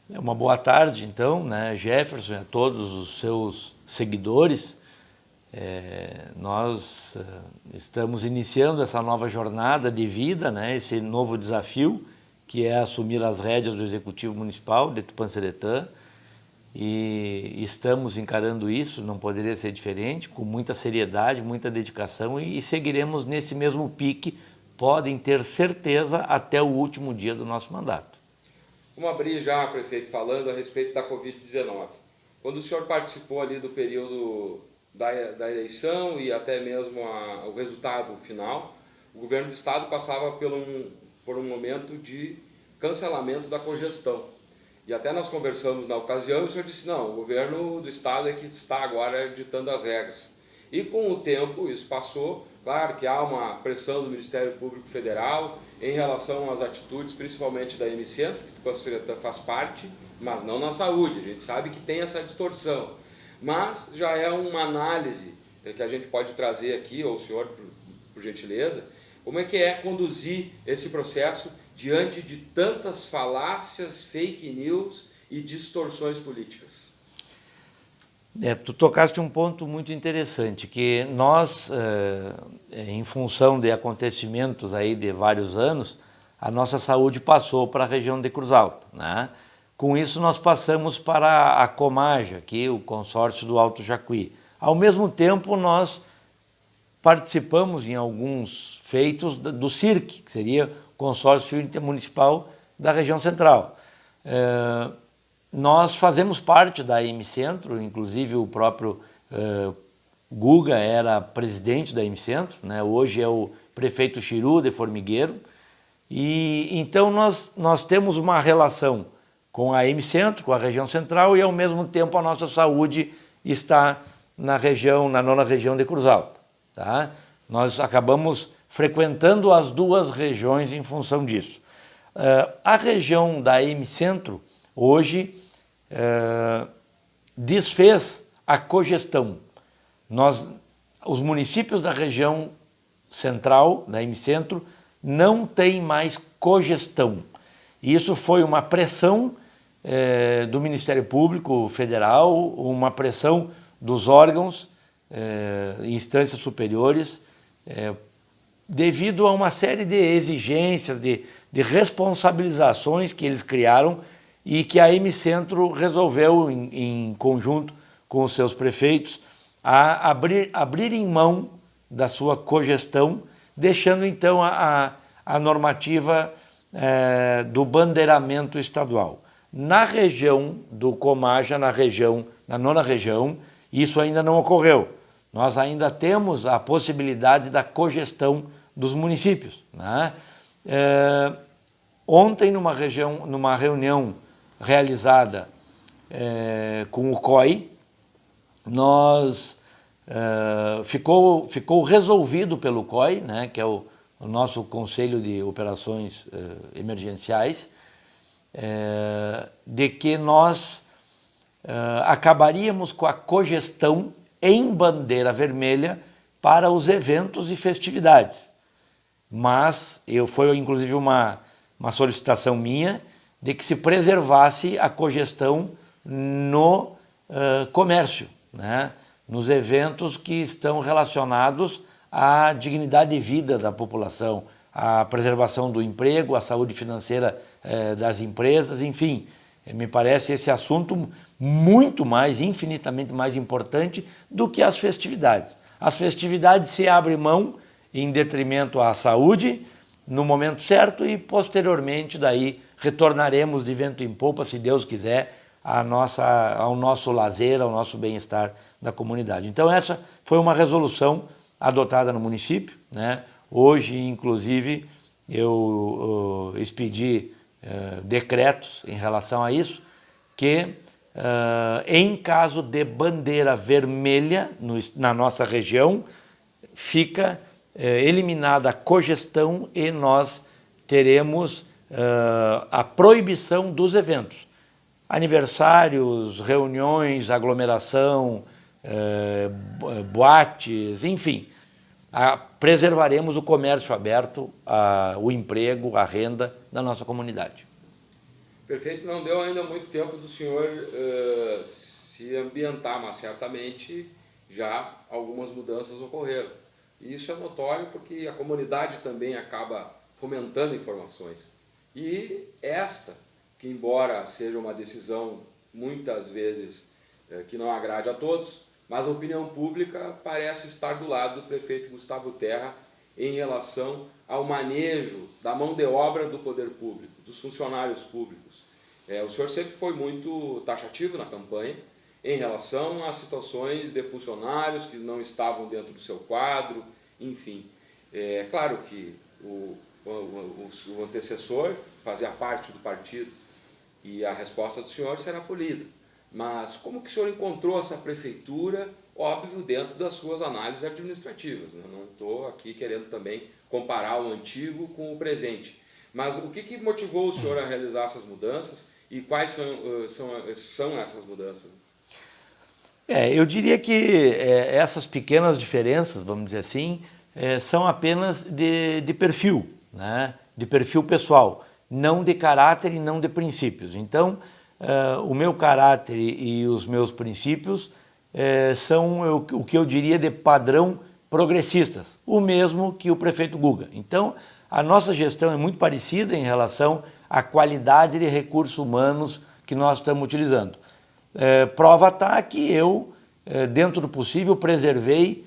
Uma boa tarde, então, né, Jefferson, a todos os seus seguidores. Nós estamos iniciando essa nova jornada de vida, né, esse novo desafio, que é assumir as rédeas do Executivo Municipal de Tupã-Seretã, e estamos encarando isso, não poderia ser diferente, com muita seriedade, muita dedicação, e seguiremos nesse mesmo pique, podem ter certeza, até o último dia do nosso mandato. Vamos abrir já, prefeito, falando a respeito da Covid-19. Quando o senhor participou ali do período da eleição e até mesmo o resultado final, o governo do estado passava por um momento de cancelamento da cogestão. E até nós conversamos na ocasião e o senhor disse, não, o governo do estado é que está agora ditando as regras. E com o tempo isso passou, claro que há uma pressão do Ministério Público Federal em relação às atitudes, principalmente da M-Centro, que Tupã-Seretã faz parte, mas não na saúde, a gente sabe que tem essa distorção. Mas já é uma análise que a gente pode trazer aqui, ou o senhor, por gentileza, como é que é conduzir esse processo diante de tantas falácias, fake news e distorções políticas? Tu tocaste um ponto muito interessante, que nós, em função de acontecimentos aí de vários anos, a nossa saúde passou para a região de Cruz Alta, né? Com isso nós passamos para a Comaja, aqui o consórcio do Alto Jacuí. Ao mesmo tempo nós participamos em alguns feitos do CIRC, que seria o Consórcio Intermunicipal da região central. Nós fazemos parte da M-Centro, inclusive o próprio Guga era presidente da M-Centro, né? Hoje é o prefeito Chiru de Formigueiro, e então nós temos uma relação com a M-Centro, com a região central, e ao mesmo tempo a nossa saúde está na nona região de Cruz Alta. Tá? Nós acabamos frequentando as duas regiões em função disso. A região da M-Centro, hoje, desfez a cogestão. Os municípios da região central, da M-Centro, não têm mais cogestão. Isso foi uma pressão do Ministério Público Federal, uma pressão dos órgãos, instâncias superiores, devido a uma série de exigências, de responsabilizações que eles criaram e que a M-Centro resolveu, em conjunto com os seus prefeitos, abrirem mão da sua cogestão, deixando então a normativa do bandeiramento estadual. Na região do Comaja, na nona região, isso ainda não ocorreu. Nós ainda temos a possibilidade da cogestão dos municípios, né? Ontem, numa reunião realizada com o COI, ficou resolvido pelo COI, né, que é o nosso Conselho de Operações Emergenciais, de que nós acabaríamos com a cogestão em bandeira vermelha para os eventos e festividades. Mas foi inclusive uma solicitação minha de que se preservasse a cogestão no comércio, né? Nos eventos que estão relacionados à dignidade de vida da população, à preservação do emprego, à saúde financeira das empresas, enfim. Me parece esse assunto muito mais, infinitamente mais importante do que as festividades. As festividades se abrem mão em detrimento à saúde no momento certo e posteriormente daí retornaremos de vento em popa, se Deus quiser, ao nosso lazer, ao nosso bem-estar da comunidade. Então essa foi uma resolução adotada no município, né? Hoje, inclusive, eu expedi decretos em relação a isso, que em caso de bandeira vermelha na nossa região, fica eliminada a cogestão e nós teremos a proibição dos eventos. Aniversários, reuniões, aglomeração, boates, enfim. Preservaremos o comércio aberto, o emprego, a renda da nossa comunidade. Prefeito, não deu ainda muito tempo do senhor se ambientar, mas certamente já algumas mudanças ocorreram. E isso é notório porque a comunidade também acaba fomentando informações. E esta, que embora seja uma decisão muitas vezes que não agrade a todos, mas a opinião pública parece estar do lado do prefeito Gustavo Terra em relação ao manejo da mão de obra do poder público, dos funcionários públicos. O senhor sempre foi muito taxativo na campanha em relação às situações de funcionários que não estavam dentro do seu quadro, enfim. É claro que o antecessor fazia parte do partido e a resposta do senhor será polida. Mas como que o senhor encontrou essa prefeitura, óbvio, dentro das suas análises administrativas, né? Não estou aqui querendo também comparar o antigo com o presente. Mas o que motivou o senhor a realizar essas mudanças e quais são essas mudanças? Eu diria que essas pequenas diferenças, vamos dizer assim, são apenas de perfil, né? De perfil pessoal, não de caráter e não de princípios. Então, o meu caráter e os meus princípios são o que eu diria de padrão progressistas, o mesmo que o prefeito Guga. Então, a nossa gestão é muito parecida em relação à qualidade de recursos humanos que nós estamos utilizando. Prova está que eu, dentro do possível, preservei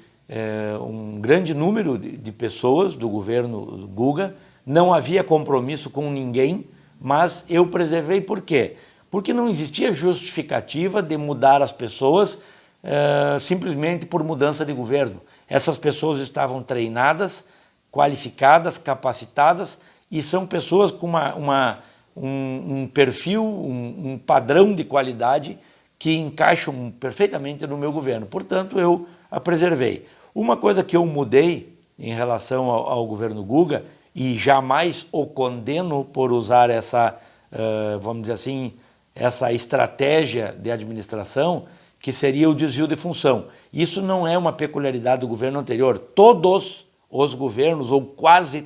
um grande número de pessoas do governo Guga. Não havia compromisso com ninguém, mas eu preservei por quê? Porque não existia justificativa de mudar as pessoas simplesmente por mudança de governo. Essas pessoas estavam treinadas, qualificadas, capacitadas e são pessoas com um perfil, um padrão de qualidade que encaixam perfeitamente no meu governo. Portanto, eu a preservei. Uma coisa que eu mudei em relação ao governo Guga, e jamais o condeno por usar essa, vamos dizer assim, essa estratégia de administração, que seria o desvio de função. Isso não é uma peculiaridade do governo anterior. Todos os governos, ou quase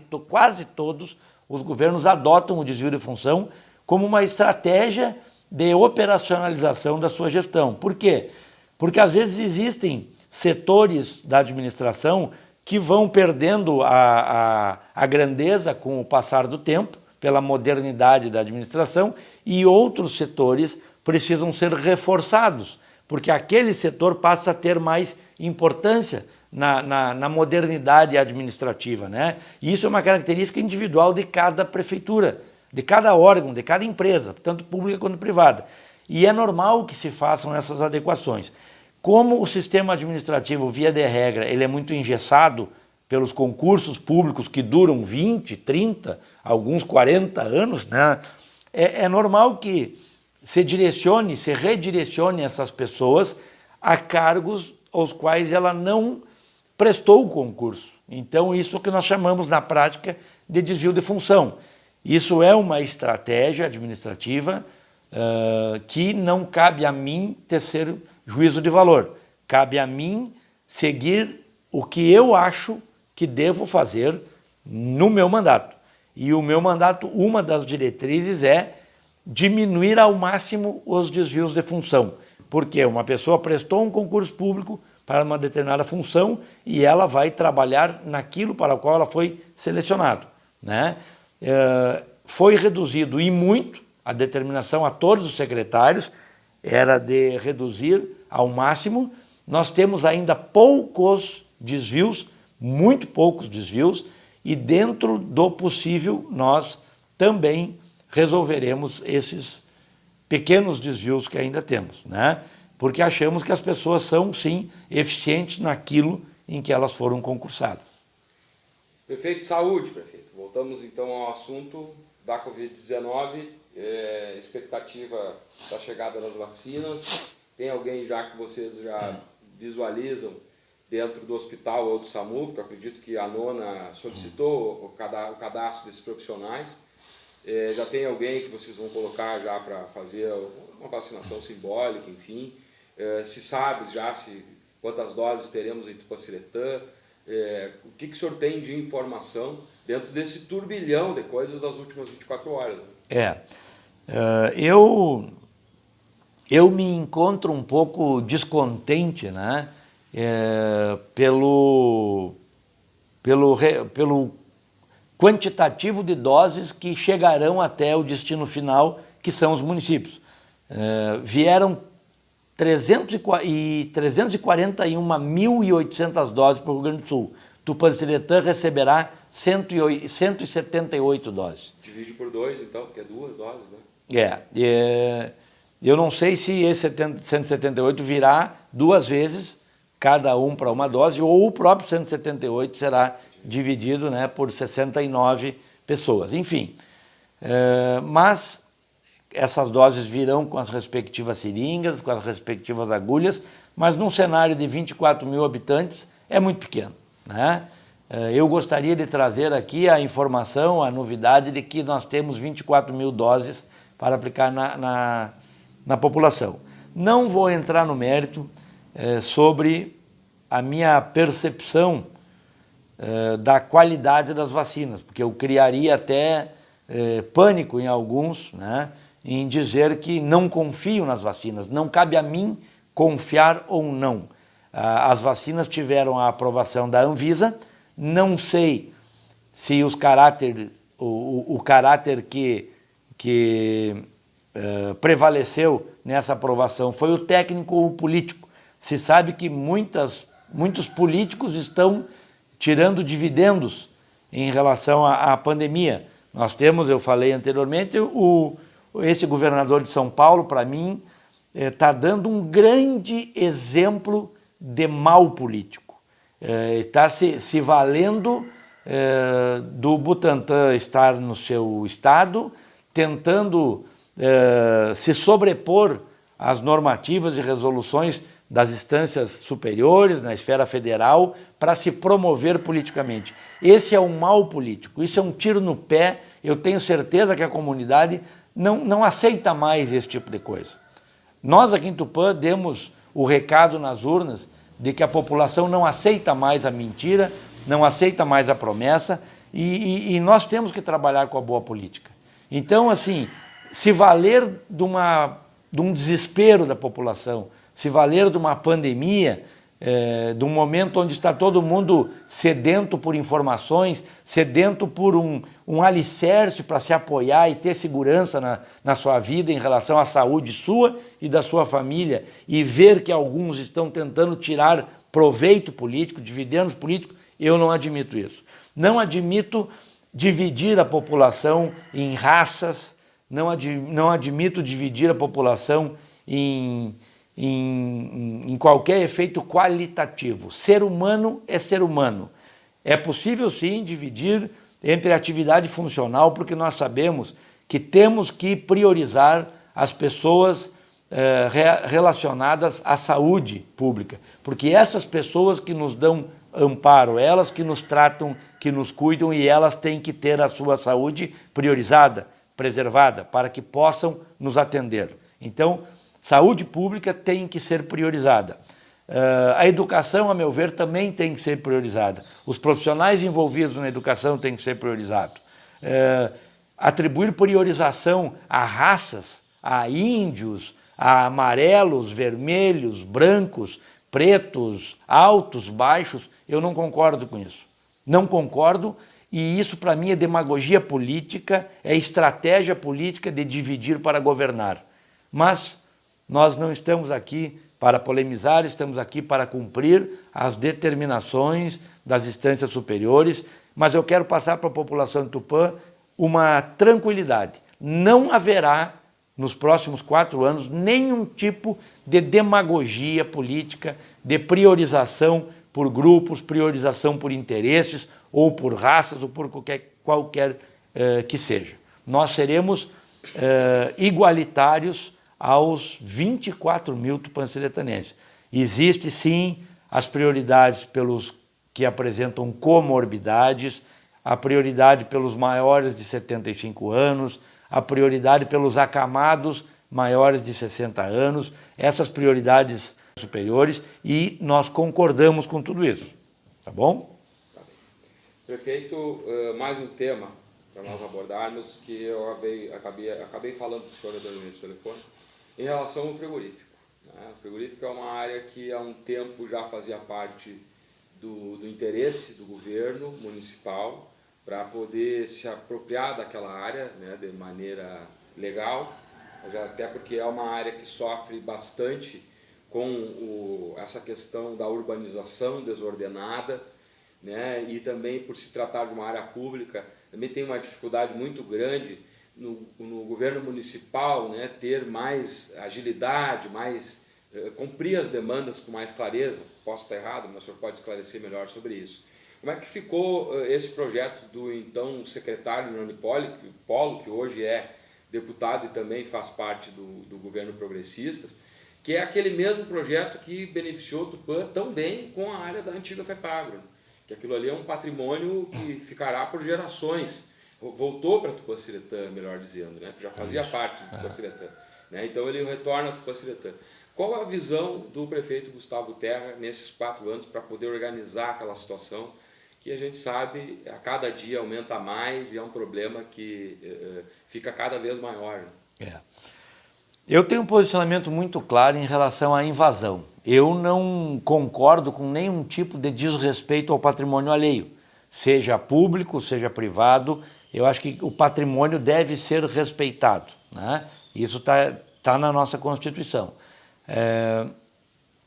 todos os governos, adotam o desvio de função como uma estratégia de operacionalização da sua gestão. Por quê? Porque às vezes existem setores da administração que vão perdendo a grandeza com o passar do tempo, pela modernidade da administração, e outros setores precisam ser reforçados, porque aquele setor passa a ter mais importância na modernidade administrativa, né? E isso é uma característica individual de cada prefeitura, de cada órgão, de cada empresa, tanto pública quanto privada. E é normal que se façam essas adequações. Como o sistema administrativo, via de regra, ele é muito engessado pelos concursos públicos que duram 20, 30, alguns 40 anos, né? É normal que se redirecione essas pessoas a cargos aos quais ela não prestou o concurso. Então, isso que nós chamamos na prática de desvio de função. Isso é uma estratégia administrativa que não cabe a mim tecer juízo de valor. Cabe a mim seguir o que eu acho que devo fazer no meu mandato. E o meu mandato, uma das diretrizes é diminuir ao máximo os desvios de função. Porque uma pessoa prestou um concurso público para uma determinada função e ela vai trabalhar naquilo para o qual ela foi selecionada, né? Foi reduzido e muito, a determinação a todos os secretários era de reduzir ao máximo. Nós temos ainda poucos desvios, muito poucos desvios, e dentro do possível nós também resolveremos esses pequenos desvios que ainda temos, né? Porque achamos que as pessoas são, sim, eficientes naquilo em que elas foram concursadas. Prefeito de Saúde, prefeito. Voltamos então ao assunto da Covid-19, expectativa da chegada das vacinas. Tem alguém já que vocês já visualizam dentro do hospital ou do SAMU, porque eu acredito que a nona solicitou o cadastro desses profissionais. Já tem alguém que vocês vão colocar já para fazer uma vacinação simbólica, enfim. Se sabe já quantas doses teremos em Tupaciretã, o que o senhor tem de informação dentro desse turbilhão de coisas das últimas 24 horas? Né? Eu me encontro um pouco descontente, né, pelo quantitativo de doses que chegarão até o destino final, que são os municípios. Vieram 341.800 doses para o Rio Grande do Sul. Tupanciretã receberá 178 doses. Divide por 2, então, porque é 2 doses, né? Eu não sei se esse 178 virá 2 vezes, cada um para uma dose, ou o próprio 178 será dividido, né, por 69 pessoas. Enfim, mas essas doses virão com as respectivas seringas, com as respectivas agulhas, mas num cenário de 24 mil habitantes é muito pequeno, né? Eu gostaria de trazer aqui a informação, a novidade de que nós temos 24 mil doses para aplicar na população. Não vou entrar no mérito sobre a minha percepção da qualidade das vacinas, porque eu criaria até pânico em alguns, né, em dizer que não confio nas vacinas. Não cabe a mim confiar ou não. As vacinas tiveram a aprovação da Anvisa, não sei se o caráter que prevaleceu nessa aprovação foi o técnico ou o político. Se sabe que muitos políticos estão tirando dividendos em relação à pandemia. Nós temos, eu falei anteriormente, esse governador de São Paulo, para mim, está dando um grande exemplo de mal político. Está se valendo do Butantan estar no seu estado, tentando se sobrepor às normativas e resoluções das instâncias superiores, na esfera federal, para se promover politicamente. Esse é um mal político, isso é um tiro no pé. Eu tenho certeza que a comunidade não aceita mais esse tipo de coisa. Nós aqui em Tupã demos o recado nas urnas de que a população não aceita mais a mentira, não aceita mais a promessa, e nós temos que trabalhar com a boa política. Então, assim, se valer de um desespero da população, se valer de uma pandemia, de um momento onde está todo mundo sedento por informações, sedento por um alicerce para se apoiar e ter segurança na sua vida em relação à saúde sua e da sua família, e ver que alguns estão tentando tirar proveito político, dividendos políticos, eu não admito isso. Não admito dividir a população em raças, não admito dividir a população em qualquer efeito qualitativo. Ser humano é ser humano. É possível sim dividir entre atividade funcional, porque nós sabemos que temos que priorizar as pessoas relacionadas à saúde pública, porque essas pessoas que nos dão amparo, elas que nos tratam, que nos cuidam, e elas têm que ter a sua saúde priorizada, preservada, para que possam nos atender. Então, saúde pública tem que ser priorizada. A educação, a meu ver, também tem que ser priorizada. Os profissionais envolvidos na educação têm que ser priorizados. Atribuir priorização a raças, a índios, a amarelos, vermelhos, brancos, pretos, altos, baixos, eu não concordo com isso. Não concordo, e isso para mim é demagogia política, é estratégia política de dividir para governar. Mas nós não estamos aqui para polemizar, estamos aqui para cumprir as determinações das instâncias superiores, mas eu quero passar para a população de Tupã uma tranquilidade. Não haverá, nos próximos 4 anos, nenhum tipo de demagogia política, de priorização por grupos, priorização por interesses, ou por raças, ou por qualquer que seja. Nós seremos igualitários aos 24 mil tupanciretanenses. Existe sim as prioridades pelos que apresentam comorbidades, a prioridade pelos maiores de 75 anos, a prioridade pelos acamados maiores de 60 anos, essas prioridades superiores, e nós concordamos com tudo isso. Tá bom? Prefeito, mais um tema nós abordarmos, que eu acabei falando para o senhor anteriormente no telefone, em relação ao frigorífico. O frigorífico é uma área que há um tempo já fazia parte do interesse do governo municipal para poder se apropriar daquela área, né, de maneira legal, até porque é uma área que sofre bastante com essa questão da urbanização desordenada, né, e também por se tratar de uma área pública, também tem uma dificuldade muito grande no governo municipal, né, ter mais agilidade, cumprir as demandas com mais clareza. Posso estar errado, mas o senhor pode esclarecer melhor sobre isso. Como é que ficou esse projeto do então secretário Nani Polo, que hoje é deputado e também faz parte do governo progressistas, que é aquele mesmo projeto que beneficiou o Tupã tão bem com a área da antiga FEPAGRO, que aquilo ali é um patrimônio que ficará por gerações. Voltou para Tupanciretã, melhor dizendo, né? Já fazia parte do Tupanciretã, né? Então ele retorna a Tupanciretã. Qual a visão do prefeito Gustavo Terra nesses 4 anos para poder organizar aquela situação que a gente sabe a cada dia aumenta mais e é um problema que fica cada vez maior? Eu tenho um posicionamento muito claro em relação à invasão. Eu não concordo com nenhum tipo de desrespeito ao patrimônio alheio, seja público, seja privado. Eu acho que o patrimônio deve ser respeitado, né? Isso tá na nossa Constituição.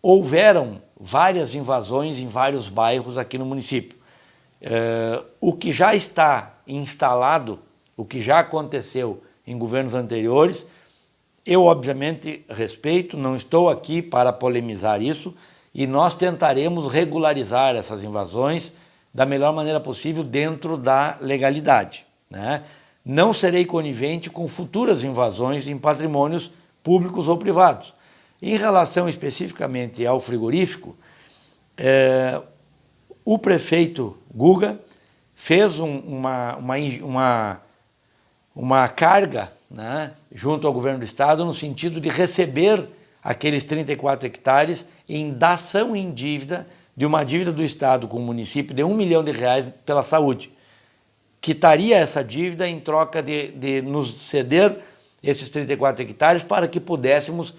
Houveram várias invasões em vários bairros aqui no município. O que já está instalado, o que já aconteceu em governos anteriores, eu obviamente respeito, não estou aqui para polemizar isso, e nós tentaremos regularizar essas invasões da melhor maneira possível dentro da legalidade, né? Não serei conivente com futuras invasões em patrimônios públicos ou privados. Em relação especificamente ao frigorífico, o prefeito Guga fez uma carga, né, junto ao governo do estado no sentido de receber aqueles 34 hectares em dação em dívida de uma dívida do estado com o município de R$1 milhão pela saúde. Quitaria essa dívida em troca de nos ceder esses 34 hectares para que pudéssemos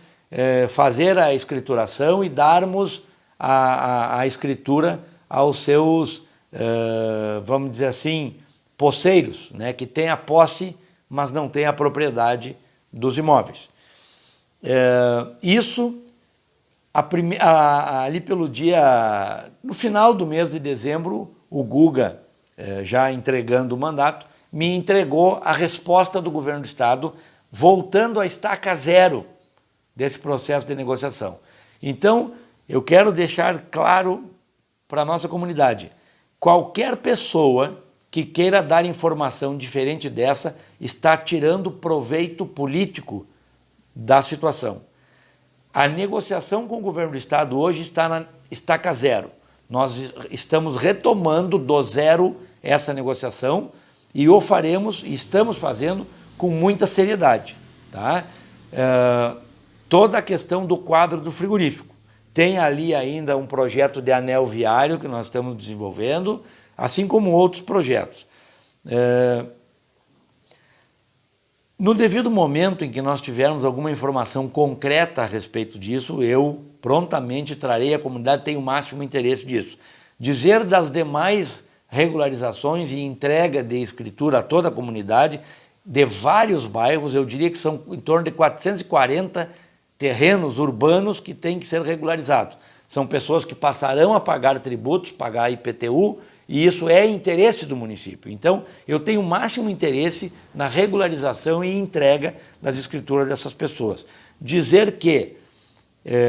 fazer a escrituração e darmos a escritura aos seus, vamos dizer assim, posseiros, né, que têm a posse, mas não têm a propriedade dos imóveis. Isso, ali pelo no final do mês de dezembro, o Guga, já entregando o mandato, me entregou a resposta do governo do estado, voltando à estaca zero desse processo de negociação. Então, eu quero deixar claro para a nossa comunidade, qualquer pessoa que queira dar informação diferente dessa está tirando proveito político da situação. A negociação com o governo do estado hoje está na estaca zero. Nós estamos retomando do zero essa negociação e o faremos, e estamos fazendo com muita seriedade, tá? Toda a questão do quadro do frigorífico. Tem ali ainda um projeto de anel viário que nós estamos desenvolvendo, assim como outros projetos. No devido momento em que nós tivermos alguma informação concreta a respeito disso, eu prontamente trarei à comunidade, tenho o máximo interesse disso. Dizer das demais regularizações e entrega de escritura a toda a comunidade, de vários bairros, eu diria que são em torno de 440 terrenos urbanos que têm que ser regularizados. São pessoas que passarão a pagar tributos, pagar IPTU, e isso é interesse do município. Então, eu tenho o máximo interesse na regularização e entrega das escrituras dessas pessoas. Dizer que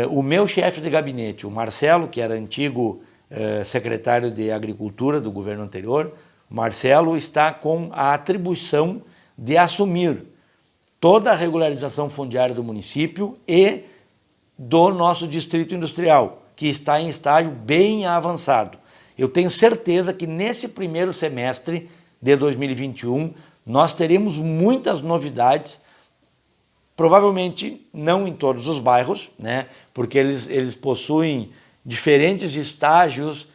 o meu chefe de gabinete, o Marcelo, que era antigo secretário de Agricultura do governo anterior, o Marcelo está com a atribuição de assumir toda a regularização fundiária do município e do nosso distrito industrial, que está em estágio bem avançado. Eu tenho certeza que nesse primeiro semestre de 2021 nós teremos muitas novidades, provavelmente não em todos os bairros, né, porque eles possuem diferentes estágios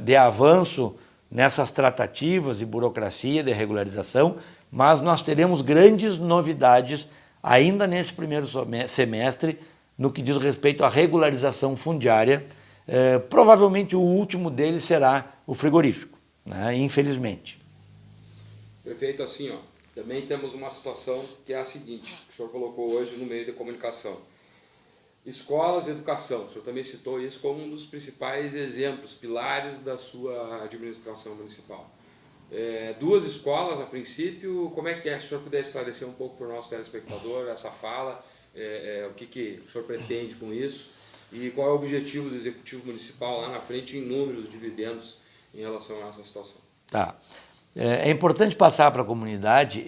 de avanço nessas tratativas de burocracia, de regularização, mas nós teremos grandes novidades ainda nesse primeiro semestre no que diz respeito à regularização fundiária. Provavelmente o último deles será o frigorífico, né? Infelizmente. Perfeito, assim, ó. Também temos uma situação que é a seguinte, que o senhor colocou hoje no meio da comunicação. Escolas e educação, o senhor também citou isso como um dos principais exemplos, pilares da sua administração municipal. Duas escolas, a princípio, como é que é? Se o senhor puder esclarecer um pouco para o nosso telespectador essa fala, o que o senhor pretende com isso e qual é o objetivo do Executivo Municipal lá na frente em números de dividendos em relação a essa situação. Tá. É importante passar para a comunidade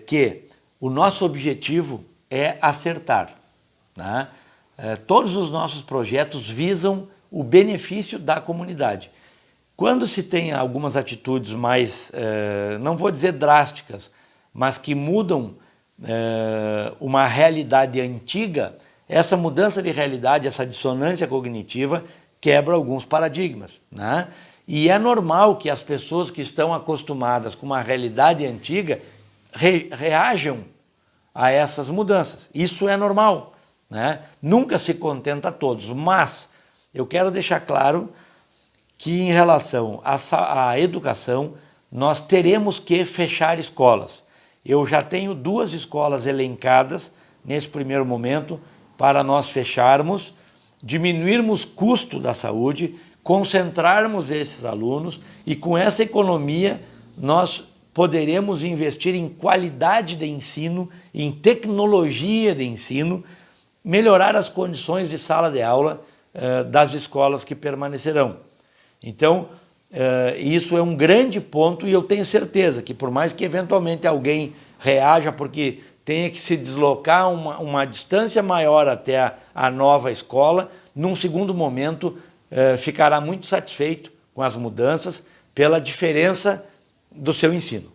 que o nosso objetivo é acertar, né? Todos os nossos projetos visam o benefício da comunidade. Quando se tem algumas atitudes mais, não vou dizer drásticas, mas que mudam uma realidade antiga, essa mudança de realidade, essa dissonância cognitiva quebra alguns paradigmas, né? E é normal que as pessoas que estão acostumadas com uma realidade antiga reajam a essas mudanças. Isso é normal, né? Nunca se contenta a todos, mas eu quero deixar claro que em relação à educação, nós teremos que fechar escolas. Eu já tenho 2 escolas elencadas nesse primeiro momento para nós fecharmos, diminuirmos o custo da saúde, concentrarmos esses alunos e com essa economia nós poderemos investir em qualidade de ensino, em tecnologia de ensino, melhorar as condições de sala de aula das escolas que permanecerão. Então, isso é um grande ponto e eu tenho certeza que por mais que eventualmente alguém reaja porque tenha que se deslocar uma distância maior até a nova escola, num segundo momento ficará muito satisfeito com as mudanças pela diferença do seu ensino.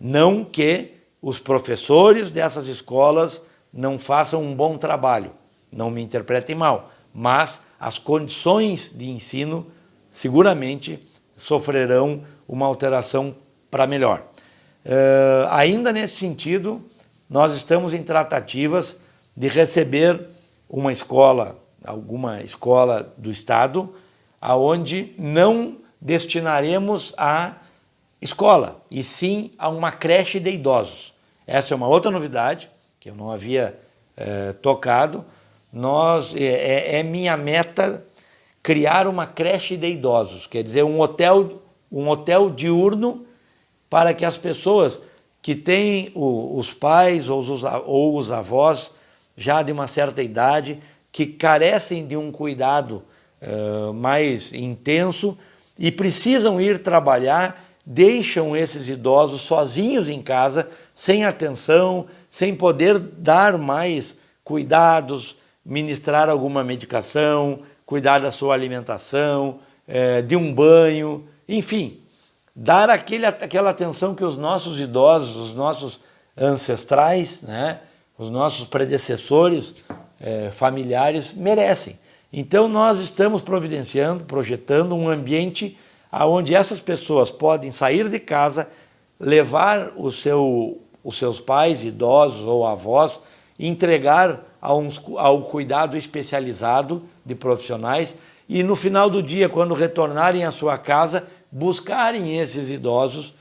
Não que os professores dessas escolas não façam um bom trabalho, não me interpretem mal, mas as condições de ensino seguramente sofrerão uma alteração para melhor. Ainda nesse sentido, nós estamos em tratativas de receber uma escola, alguma escola do Estado, aonde não destinaremos a escola, e sim a uma creche de idosos. Essa é uma outra novidade que eu não havia tocado. É minha meta criar uma creche de idosos, quer dizer, um hotel diurno para que as pessoas que têm os pais ou os avós já de uma certa idade, que carecem de um cuidado mais intenso e precisam ir trabalhar, deixam esses idosos sozinhos em casa, sem atenção, sem poder dar mais cuidados, ministrar alguma medicação, cuidar da sua alimentação, de um banho, enfim, dar aquela atenção que os nossos idosos, os nossos ancestrais, né, os nossos predecessores familiares merecem. Então nós estamos projetando um ambiente onde essas pessoas podem sair de casa, levar os seus pais idosos ou avós, entregar ao cuidado especializado de profissionais e no final do dia, quando retornarem à sua casa, buscarem esses idosos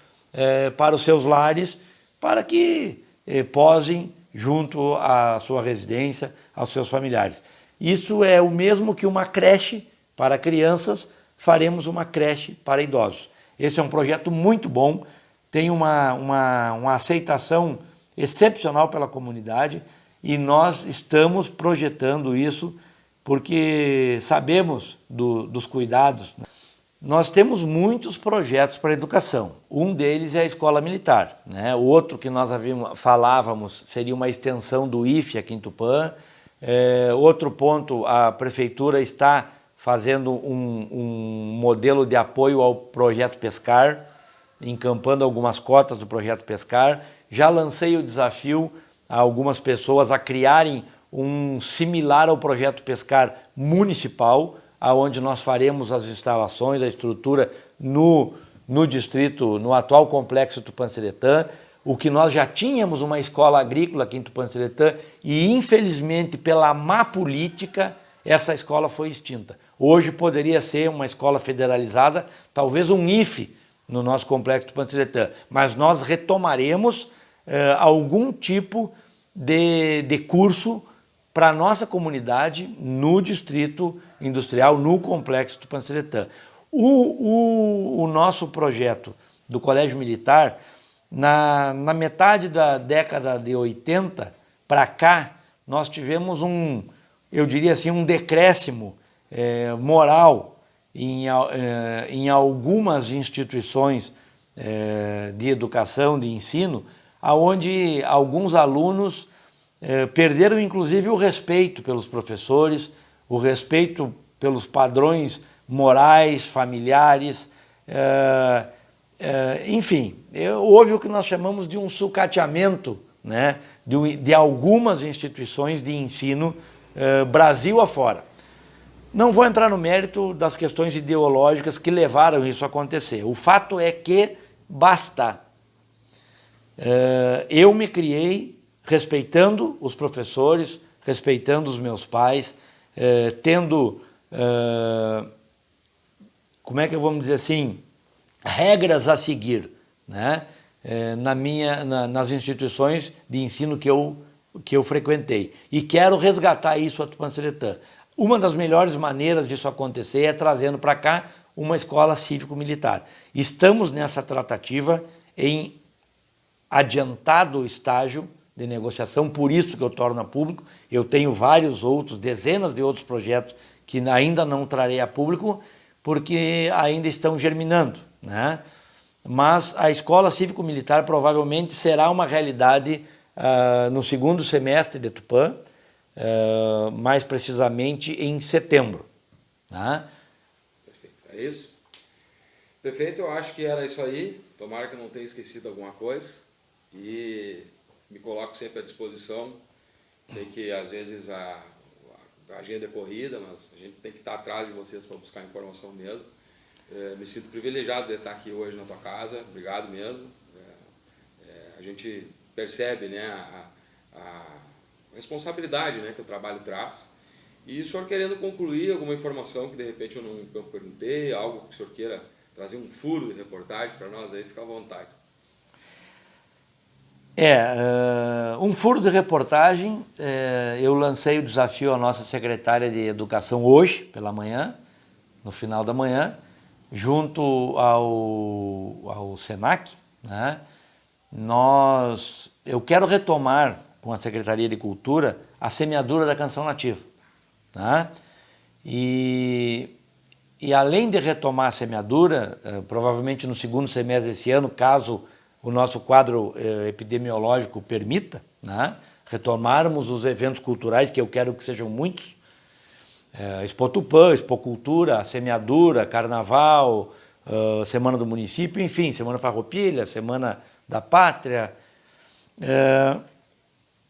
para os seus lares, para que posem junto à sua residência, aos seus familiares. Isso é o mesmo que uma creche para crianças, faremos uma creche para idosos. Esse é um projeto muito bom, tem uma aceitação excepcional pela comunidade e nós estamos projetando isso porque sabemos dos cuidados. Nós temos muitos projetos para a educação. Um deles é a escola militar, né? O outro que nós falávamos seria uma extensão do IFE aqui em Tupã. Outro ponto, a prefeitura está fazendo um modelo de apoio ao projeto Pescar, encampando algumas cotas do projeto Pescar. Já lancei o desafio a algumas pessoas a criarem um similar ao projeto Pescar municipal, onde nós faremos as instalações, a estrutura no no distrito, no atual complexo Tupã-Seretã, o que nós já tínhamos uma escola agrícola aqui em Tupã-Seretã e, infelizmente, pela má política, essa escola foi extinta. Hoje poderia ser uma escola federalizada, talvez um IFE no nosso complexo Tupã-Seretã, mas nós retomaremos algum tipo de curso para a nossa comunidade no distrito industrial, no complexo Tupã-Seretã. O nosso projeto do Colégio Militar, na metade da década de 80 para cá, nós tivemos eu diria assim, um decréscimo moral em algumas instituições de educação, de ensino, onde alguns alunos perderam inclusive o respeito pelos professores, o respeito pelos padrões morais, familiares, enfim, houve o que nós chamamos de um sucateamento, né, de algumas instituições de ensino Brasil afora. Não vou entrar no mérito das questões ideológicas que levaram isso a acontecer. O fato é que basta. Eu me criei respeitando os professores, respeitando os meus pais, tendo, como é que vamos dizer assim, regras a seguir, né? Nas instituições de ensino que eu frequentei. E quero resgatar isso a Tupã-Seretã. Uma das melhores maneiras disso acontecer é trazendo para cá uma escola cívico-militar. Estamos nessa tratativa em adiantado estágio de negociação, por isso que eu torno a público. Eu tenho vários outros, dezenas de outros projetos que ainda não trarei a público, porque ainda estão germinando, né? Mas a escola cívico-militar provavelmente será uma realidade no segundo semestre de Tupã, mais precisamente em setembro. Né? Perfeito, é isso? Prefeito, eu acho que era isso aí, tomara que eu não tenha esquecido alguma coisa e me coloco sempre à disposição. Sei que às vezes a agenda é corrida, mas a gente tem que estar atrás de vocês para buscar informação mesmo. Me sinto privilegiado de estar aqui hoje na tua casa, obrigado mesmo. A gente percebe, né, a responsabilidade, né, que o trabalho traz. E o senhor querendo concluir alguma informação que de repente eu não perguntei, algo que o senhor queira trazer um furo de reportagem para nós aí, fica à vontade. Um furo de reportagem, eu lancei o desafio à nossa secretária de Educação hoje, pela manhã, no final da manhã, junto ao SENAC, né? Eu quero retomar com a Secretaria de Cultura a semeadura da canção nativa, né? E além de retomar a semeadura, provavelmente no segundo semestre desse ano, caso o nosso quadro epidemiológico permita, né, retomarmos os eventos culturais, que eu quero que sejam muitos, Expo Tupã, Expo Cultura, semeadura, carnaval, Semana do Município, enfim, Semana Farroupilha, Semana da Pátria.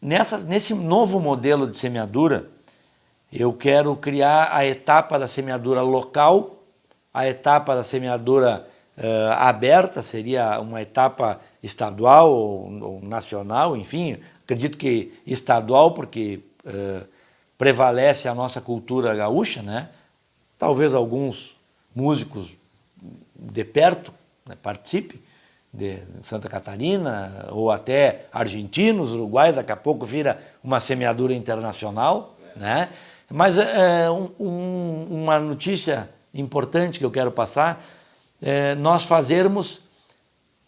Nesse novo modelo de semeadura, eu quero criar a etapa da semeadura local, a etapa da semeadura aberta, seria uma etapa estadual ou nacional, enfim, acredito que estadual, porque prevalece a nossa cultura gaúcha, né? Talvez alguns músicos de perto, né, participem, de Santa Catarina, ou até argentinos, Uruguai, daqui a pouco vira uma semeadura internacional, né? Mas uma notícia importante que eu quero passar, nós fazermos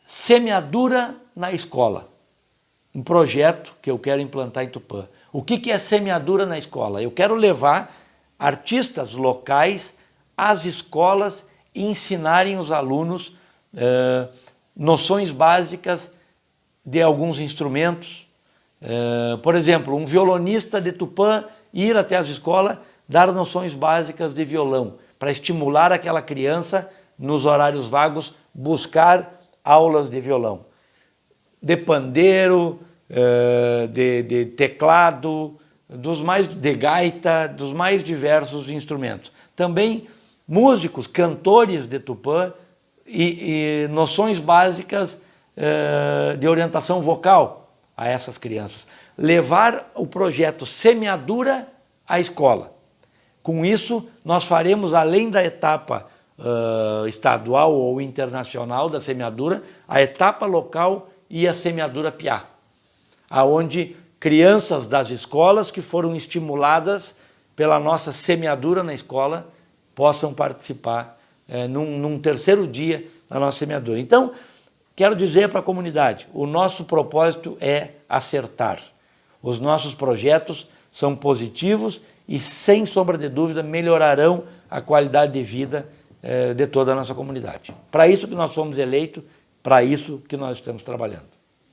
semeadura na escola, um projeto que eu quero implantar em Tupã. O que é semeadura na escola? Eu quero levar artistas locais às escolas e ensinarem os alunos noções básicas de alguns instrumentos. Por exemplo, um violonista de Tupã ir até as escolas, dar noções básicas de violão, para estimular aquela criança, nos horários vagos, buscar aulas de violão. De pandeiro, de teclado, de gaita, dos mais diversos instrumentos. Também músicos, cantores de Tupã, e noções básicas de orientação vocal a essas crianças. Levar o projeto Semeadura à escola. Com isso, nós faremos, além da etapa estadual ou internacional da semeadura, a etapa local e a semeadura PIA, aonde crianças das escolas que foram estimuladas pela nossa semeadura na escola possam participar num terceiro dia da nossa semeadura. Então, quero dizer para a comunidade, o nosso propósito é acertar. Os nossos projetos são positivos e, sem sombra de dúvida, melhorarão a qualidade de vida de toda a nossa comunidade. Para isso que nós fomos eleitos, para isso que nós estamos trabalhando.